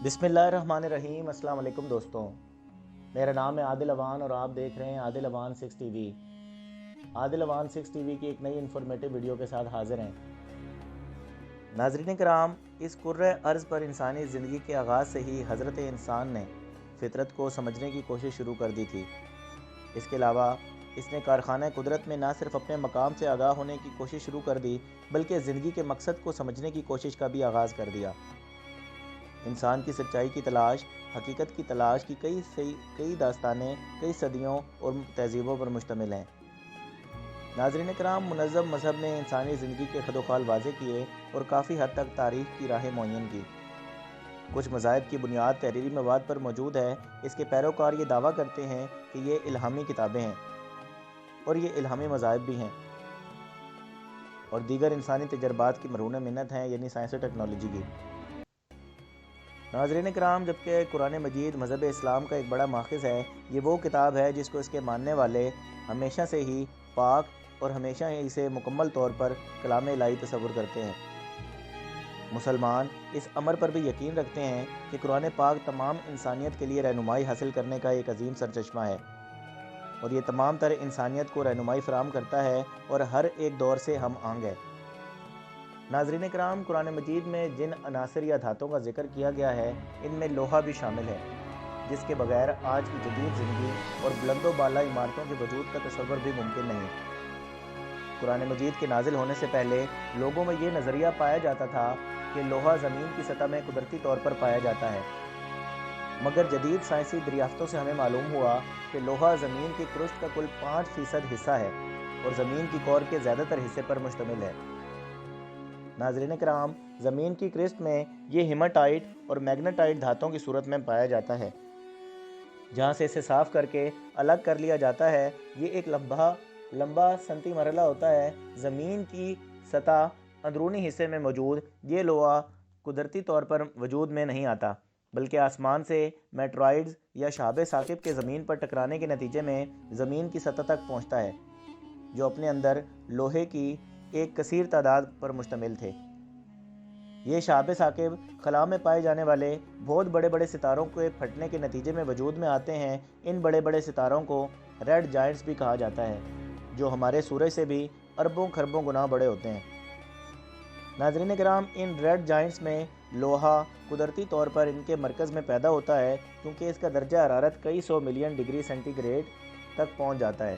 बिस्मिल्लाहिर्रहमानिर्रहीम। अस्सलाम वालेकुम दोस्तों, मेरा नाम है आदिल अवान और आप देख रहे हैं आदिल अवान 6 टीवी। आदिल अवान 6 टीवी की एक नई इन्फॉर्मेटिव वीडियो के साथ हाजिर हैं। नाज़रीन कराम, इस कुर्रे अर्ज़ पर इंसानी ज़िंदगी के आगाज़ से ही हज़रत इंसान ने फ़ितरत को समझने की कोशिश शुरू कर दी थी। इसके अलावा इसने कारखाना कुदरत में न सिर्फ अपने मकाम से आगाह होने की कोशिश शुरू कर दी, बल्कि ज़िंदगी के मकसद को समझने की कोशिश का भी आगाज़ कर दिया। इंसान की सच्चाई की तलाश, हकीकत की तलाश की कई दास्तानें कई सदियों और तहज़ीबों पर मुश्तमिल हैं। नाज़रीन कराम, मुनज़्ज़म मज़हब ने इंसानी ज़िंदगी के खदोखाल वाज़े किए और काफ़ी हद तक तारीख़ की राहें मुअय्यन की। कुछ मज़ाहिब की बुनियाद तहरीरी मवाद पर मौजूद है। इसके पैरोकार ये दावा करते हैं कि ये इल्हामी किताबें हैं और ये इल्हामी मज़ाहिब भी हैं और दीगर इंसानी तजर्बात की मरहून मिन्नत हैं, यानी साइंस और टेक्नोलॉजी की। नाज़रीन कराम, जबकि कुरान मजीद मज़हब इस्लाम का एक बड़ा माखज़ है, ये वो किताब है जिसको इसके मानने वाले हमेशा से ही पाक और हमेशा ही इसे मुकम्मल तौर पर कलाम इलाही तसव्वुर करते हैं। मुसलमान इस अमर पर भी यकीन रखते हैं कि कुरान पाक तमाम इंसानियत के लिए रहनुमाई हासिल करने का एक अजीम सरचश्मा है और ये तमाम तर इंसानियत को रहनुमाई फराहम करता है और हर एक दौर से हम आंग है। नाज़रीन कराम, कुरान मजीद में जिन अनासर या धातों का जिक्र किया गया है, इनमें लोहा भी शामिल है, जिसके बगैर आज की जदीद ज़िंदगी और बुलंदो बाला इमारतों के वजूद का तसव्वुर भी मुमकिन नहीं। कुरान मजीद के नाजिल होने से पहले लोगों में ये नज़रिया पाया जाता था कि लोहा ज़मीन की सतह में कुदरती तौर पर पाया जाता है, मगर जदीद साइंसी दरियाफ्तों से हमें मालूम हुआ कि लोहा ज़मीन की क्रुस्ट का कुल 5% हिस्सा है और ज़मीन की कोर के ज़्यादातर हिस्से पर मुश्तमिल है। नाज़रीन कराम, ज़मीन की क्रिस्ट में ये हेमाटाइट और मैग्नेटाइट धातुओं की सूरत में पाया जाता है। जहाँ से इसे साफ़ करके अलग कर लिया जाता है, ये एक लंबा सनती मरहला होता है। ज़मीन की सतह अंदरूनी हिस्से में मौजूद ये लोहा कुदरती तौर पर वजूद में नहीं आता, बल्कि आसमान से मेटरॉइड्स या शहाब साकिब के ज़मीन पर टकराने के नतीजे में ज़मीन की सतह तक पहुँचता है, जो अपने अंदर लोहे की एक कसीर तादाद पर मुश्तमिल थे। ये शहाब साकिब खला में पाए जाने वाले बहुत बड़े बड़े सितारों के फटने के नतीजे में वजूद में आते हैं। इन बड़े बड़े सितारों को रेड जायंट्स भी कहा जाता है, जो हमारे सूरज से भी अरबों खरबों गुना बड़े होते हैं। नाज़रीन कराम, इन रेड जायंट्स में लोहा कुदरती तौर पर इनके मरकज़ में पैदा होता है, क्योंकि इसका दर्जा हरारत कई 100 मिलियन डिग्री सेंटीग्रेड तक पहुँच जाता है।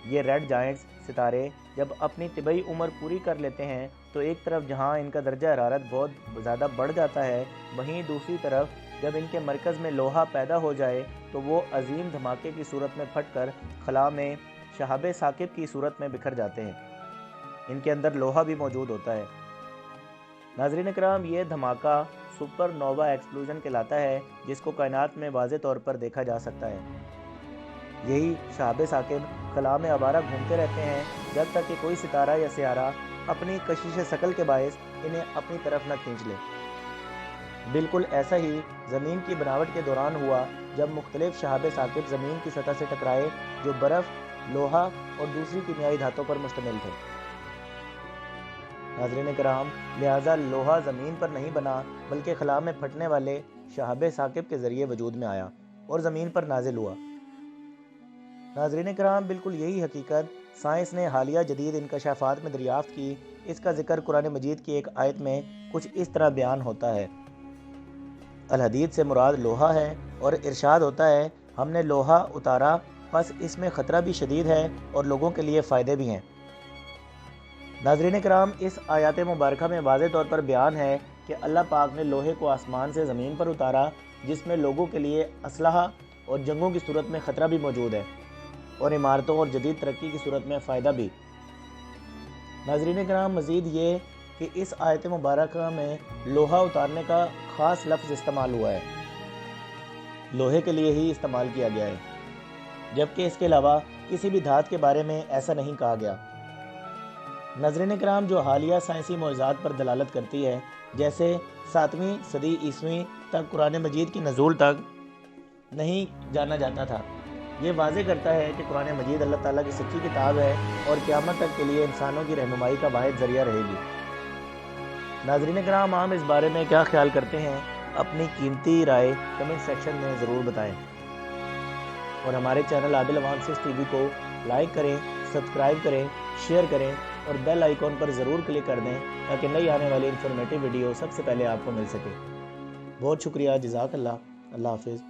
ये रेड जायंट्स सितारे जब अपनी तिबई उम्र पूरी कर लेते हैं, तो एक तरफ जहाँ इनका दर्जा हरारत बहुत ज़्यादा बढ़ जाता है, वहीं दूसरी तरफ जब इनके मरकज़ में लोहा पैदा हो जाए, तो वो अजीम धमाके की सूरत में फटकर खला में शहाब साकिब की सूरत में बिखर जाते हैं। इनके अंदर लोहा भी मौजूद होता है। नाज़रीन कराम, ये धमाका सुपर नोवा एक्सप्लोजन कहलाता है, जिसको कायनात में वाज़े तौर पर देखा जा सकता है। यही शहाब साकिब खला में आवारा घूमते रहते हैं, जब तक कि कोई सितारा या सियारा अपनी कशिश शकल के बायस इन्हें अपनी तरफ न खींच ले। बिल्कुल ऐसा ही ज़मीन की बनावट के दौरान हुआ, जब मुख्तलिफ शहाब साकिब ज़मीन की सतह से टकराए, जो बर्फ़, लोहा और दूसरी कीमियाई धातों पर मुश्तमिल थे। नाज़रीन कराम, लिहाजा लोहा ज़मीन पर नहीं बना, बल्कि खला में फटने वाले शहाब साकिब के ज़रिए वजूद में आया और ज़मीन पर नाजिल हुआ। नाज़रीन कराम, बिल्कुल यही हकीकत साइंस ने हालिया जदीद इंकशाफात में दरियाफ़्त की। इसका जिक्र कुरान मजीद की एक आयत में कुछ इस तरह बयान होता है। अल हदीद से मुराद लोहा है और इरशाद होता है, हमने लोहा उतारा, बस इसमें ख़तरा भी शदीद है और लोगों के लिए फ़ायदे भी हैं। नाज़रीन कराम, इस आयत मुबारका में वाज़े तौर पर बयान है कि अल्लाह पाक ने लोहे को आसमान से ज़मीन पर उतारा, जिसमें लोगों के लिए असलहा और जंगों की सूरत में ख़तरा भी मौजूद है और इमारतों और जदीद तरक्की की सूरत में फ़ायदा भी। नाज़रीन कराम, मज़ीद ये कि इस आयत मुबारका में लोहा उतारने का ख़ास लफ्ज़ इस्तेमाल हुआ है, लोहे के लिए ही इस्तेमाल किया गया है, जबकि इसके अलावा किसी भी धात के बारे में ऐसा नहीं कहा गया। नाज़रीन कराम, जो हालिया साइंसी मौज़ूआत पर दलालत करती है, जैसे 7वीं सदी ईस्वी तक कुरान मजीद की नज़ूल तक नहीं जाना जाता था, ये वाज़े करता है कि कुरान मजीद अल्लाह ताला की सच्ची किताब है और क़यामत तक के लिए इंसानों की रहनुमाई का वाहिद ज़रिया रहेगी। नाज़रीन कराम, हम इस बारे में क्या ख्याल करते हैं? اپنی قیمتی رائے کمنٹ سیکشن میں ضرور بتائیں، اور ہمارے چینل عادل اوانسز ٹی وی کو لائک کریں، سبسکرائب کریں، شیئر کریں اور بیل آئیکن پر ضرور کلک کر دیں تاکہ نئی آنے والی انفارمیٹیو ویڈیو سب سے پہلے آپ کو مل سکے۔ بہت شکریہ، جزاک اللہ، اللہ حافظ۔